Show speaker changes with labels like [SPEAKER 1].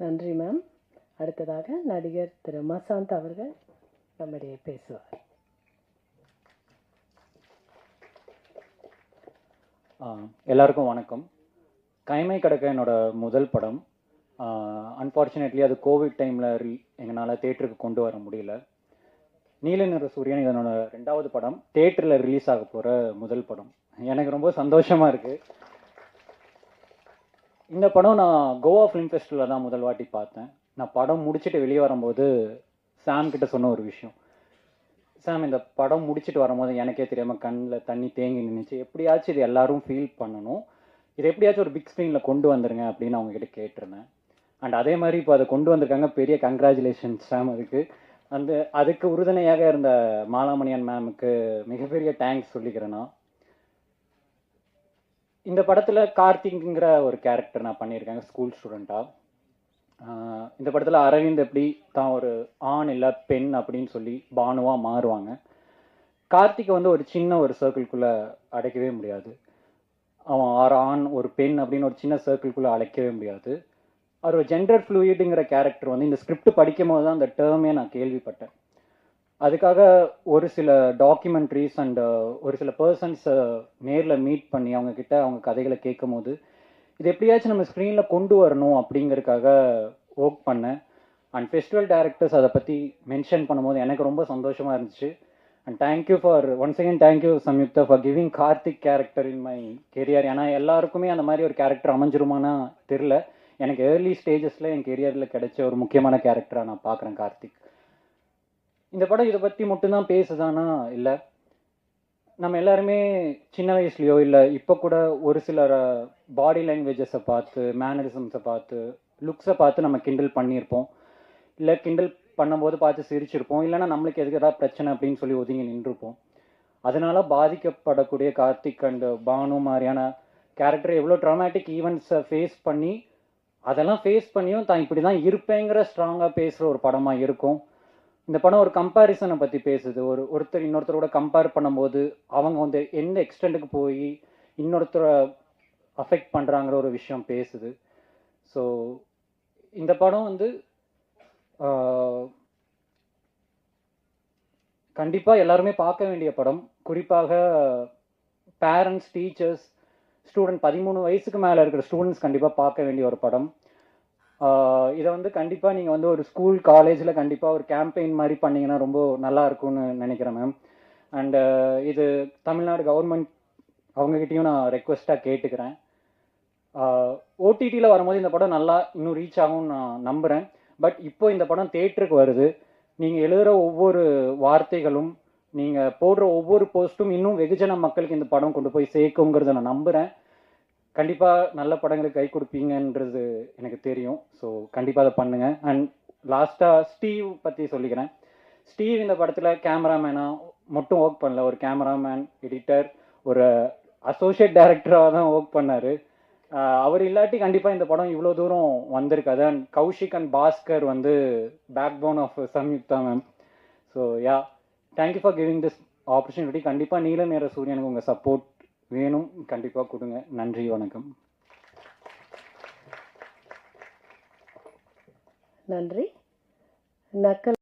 [SPEAKER 1] நன்றி மேம். அடுத்ததாக நடிகர் திரு மசாந்த் அவர்கள் நம்மிடையே பேசுவார்.
[SPEAKER 2] எல்லாருக்கும் வணக்கம். கைமை கடக்க என்னோட முதல் படம். அன்ஃபார்ச்சுனேட்லி அது கோவிட் டைமில் எங்களால் தேட்டருக்கு கொண்டு வர முடியல. நீல நிற சூரியன் இதனோட 2வது படம், தேட்டரில் ரிலீஸ் ஆக போகிற முதல் படம். எனக்கு ரொம்ப சந்தோஷமாக இருக்குது. இந்த படம் நான் கோவா ஃபிலிம் ஃபெஸ்டிவலில் தான் முதல் வாட்டி பார்த்தேன். நான் படம் முடிச்சுட்டு வெளியே வரும்போது சாம் கிட்ட சொன்ன ஒரு விஷயம், சாம் இந்த படம் முடிச்சுட்டு வரும்போது எனக்கே தெரியாமல் கண்ணில் தண்ணி தேங்கி நின்றுச்சு. எப்படியாச்சும் இது எல்லாரும் ஃபீல் பண்ணணும், இதை எப்படியாச்சும் ஒரு பிக் ஸ்க்ரீனில் கொண்டு வந்துருங்க அப்படின்னு அவங்ககிட்ட கேட்டிருந்தேன். அண்ட் அதே மாதிரி இப்போ அதை கொண்டு வந்திருக்காங்க. பெரிய கங்க்ராச்சுலேஷன்ஸ் சாம். அதுக்கு உறுதுணையாக இருந்த மாலாமணியன் மேமுக்கு மிகப்பெரிய தேங்க்ஸ் சொல்லிக்கிறேன்னா. இந்த படத்தில் கார்த்திக்ங்கிற ஒரு கேரக்டர் நான் பண்ணியிருக்கேன் ஸ்கூல் ஸ்டூடெண்ட்டாக. இந்த படத்தில் அரவிந்த் எப்படி தான் ஒரு ஆண் இல்லை பெண் அப்படின்னு சொல்லி பானுவாக மாறுவாங்க. கார்த்திகை ஒரு சின்ன ஒரு சர்க்கிள்குள்ளே அடைக்கவே முடியாது. அவன் ஒரு ஆண் ஒரு பெண் அப்படின்னு ஒரு சின்ன சர்க்கிள்குள்ளே அழைக்கவே முடியாது. அவர் ஜெண்டர் ஃப்ளூயிடுங்கிற கேரக்டர் இந்த ஸ்கிரிப்ட் படிக்கும் போது தான் அந்த டேர்மே நான் கேள்விப்பட்டேன். அதுக்காக ஒரு சில டாக்குமெண்ட்ரிஸ் அண்ட் ஒரு சில பர்சன்ஸை நேரில் மீட் பண்ணி அவங்கக்கிட்ட அவங்க கதைகளை கேட்கும் போது இது எப்படியாச்சும் நம்ம ஸ்க்ரீனில் கொண்டு வரணும் அப்படிங்கிறதுக்காக ஒர்க் பண்ணேன். அண்ட் ஃபெஸ்டிவல் டைரக்டர்ஸ் அதை பற்றி மென்ஷன் பண்ணும்போது எனக்கு ரொம்ப சந்தோஷமாக இருந்துச்சு. And thank you for once again thank you Samyuktha for giving Karthik character in my career. ஏன்னா எல்லாருக்குமே அந்த மாதிரி ஒரு கேரக்டர் அமைஞ்சிருமானா தெரில. எனக்கு ஏர்லி ஸ்டேஜஸில் என் கெரியரில் கிடைச்ச ஒரு முக்கியமான கேரக்டராக நான் பார்க்குறேன் கார்த்திக். இந்த படம் இதை பற்றி மட்டும்தான் பேசுதானா இல்லை, நம்ம எல்லாருமே சின்ன வயசுலையோ இல்லை இப்போ கூட ஒரு சிலர் பாடி லாங்குவேஜஸை பார்த்து, மேனரிசம்ஸை பார்த்து, லுக்ஸை பார்த்து நம்ம கிண்டல் பண்ணியிருப்போம். இல்லை கிண்டல் பண்ணும்போது பார்த்து சிரிச்சிருப்போம். இல்லைனா நம்மளுக்கு எதுக்கு ஏதாவது பிரச்சனை அப்படின்னு சொல்லி ஒதுங்கி நின்றுருப்போம். அதனால் பாதிக்கப்படக்கூடிய கார்த்திக் அண்ட் பானு மாதிரியான கேரக்டர் எவ்வளோ ட்ராமேட்டிக் ஈவெண்ட்ஸை ஃபேஸ் பண்ணி அதெல்லாம் ஃபேஸ் பண்ணியும் தான் இப்படி தான் இருப்பேங்கிற ஸ்ட்ராங்காக பேசுகிற ஒரு படமாக இருக்கும். இந்த படம் ஒரு கம்பேரிசனை பற்றி பேசுது. ஒருத்தர் இன்னொருத்தரோட கம்பேர் பண்ணும்போது அவங்க எந்த எக்ஸ்டெண்டுக்கு போய் இன்னொருத்தரை அஃபெக்ட் பண்ணுறாங்கிற ஒரு விஷயம் பேசுது. ஸோ இந்த படம் கண்டிப்பாக எல்லாருமே பார்க்க வேண்டிய படம். குறிப்பாக பேரண்ட்ஸ், டீச்சர்ஸ், ஸ்டூடெண்ட் 13 வயசுக்கு மேலே இருக்கிற ஸ்டூடெண்ட்ஸ் கண்டிப்பாக பார்க்க வேண்டிய ஒரு படம். இதை கண்டிப்பாக நீங்கள் ஒரு ஸ்கூல் காலேஜில் கண்டிப்பாக ஒரு கேம்பெயின் மாதிரி பண்ணிங்கன்னா ரொம்ப நல்லா இருக்கும்னு நினைக்கிறேன் மேம். அண்டு இது தமிழ்நாடு கவர்மெண்ட் அவங்ககிட்டையும் நான் ரெக்வெஸ்ட்டாக கேட்டுக்கிறேன். ஓடிடியில் வரும்போது இந்த படம் நல்லா இன்னும் ரீச் ஆகும்னு நான் நம்புகிறேன். பட் இப்போ இந்த படம் தேட்டருக்கு வருது. நீங்கள் எழுதுகிற ஒவ்வொரு வார்த்தைகளும், நீங்கள் போடுற ஒவ்வொரு போஸ்ட்டும் இன்னும் வெகுஜன மக்களுக்கு இந்த படம் கொண்டு போய் சேர்க்குங்கிறத நான் நம்புகிறேன். கண்டிப்பாக நல்ல படங்களுக்கு கை கொடுப்பீங்கன்றது எனக்கு தெரியும். ஸோ கண்டிப்பாக அதை பண்ணுங்கள். அண்ட் லாஸ்ட்டாக ஸ்டீவ் பற்றி சொல்லிக்கிறேன். ஸ்டீவ் இந்த படத்தில் கேமராமேனாக மட்டும் ஒர்க் பண்ணல, ஒரு கேமராமேன், எடிட்டர், ஒரு அசோசியேட் டைரக்டராக தான் ஒர்க் பண்ணார். அவர் இல்லாட்டி கண்டிப்பாக இந்த படம் இவ்வளோ தூரம் வந்திருக்காது. And Kaushik and Bhaskar backbone of Samyukta ma'am. So thank you for giving this opportunity. கண்டிப்பாக நீல நிற சூரியனுக்கு உங்கள் சப்போர்ட் வேணும், கண்டிப்பாக கொடுங்க. நன்றி, வணக்கம்.
[SPEAKER 1] நன்றி. நக்கல்